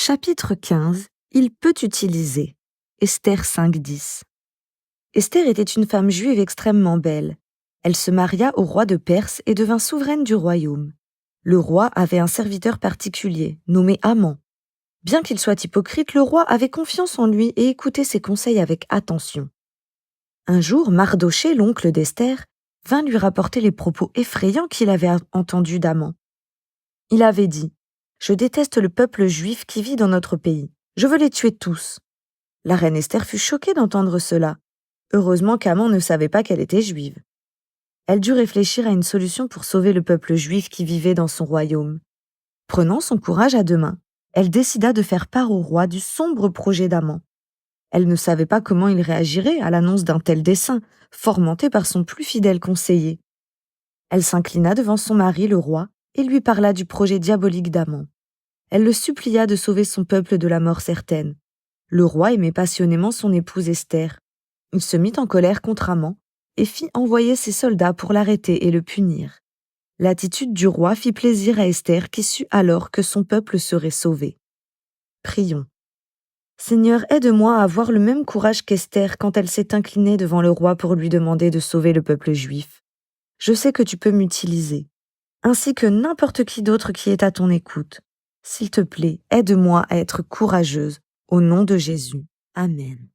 Chapitre 15. Il peut utiliser. Esther 5:10. Esther était une femme juive extrêmement belle. Elle se maria au roi de Perse et devint souveraine du royaume. Le roi avait un serviteur particulier, nommé Haman. Bien qu'il soit hypocrite, le roi avait confiance en lui et écoutait ses conseils avec attention. Un jour, Mardochée, l'oncle d'Esther, vint lui rapporter les propos effrayants qu'il avait entendus d'Haman. Il avait dit: « Je déteste le peuple juif qui vit dans notre pays. Je veux les tuer tous. » La reine Esther fut choquée d'entendre cela. Heureusement qu'Haman ne savait pas qu'elle était juive. Elle dut réfléchir à une solution pour sauver le peuple juif qui vivait dans son royaume. Prenant son courage à deux mains, elle décida de faire part au roi du sombre projet d'Haman. Elle ne savait pas comment il réagirait à l'annonce d'un tel dessein, fomenté par son plus fidèle conseiller. Elle s'inclina devant son mari, le roi, et lui parla du projet diabolique d'Haman. Elle le supplia de sauver son peuple de la mort certaine. Le roi aimait passionnément son épouse Esther. Il se mit en colère contre Haman et fit envoyer ses soldats pour l'arrêter et le punir. L'attitude du roi fit plaisir à Esther qui sut alors que son peuple serait sauvé. Prions. Seigneur, aide-moi à avoir le même courage qu'Esther quand elle s'est inclinée devant le roi pour lui demander de sauver le peuple juif. Je sais que tu peux m'utiliser, ainsi que n'importe qui d'autre qui est à ton écoute. S'il te plaît, aide-moi à être courageuse. Au nom de Jésus. Amen.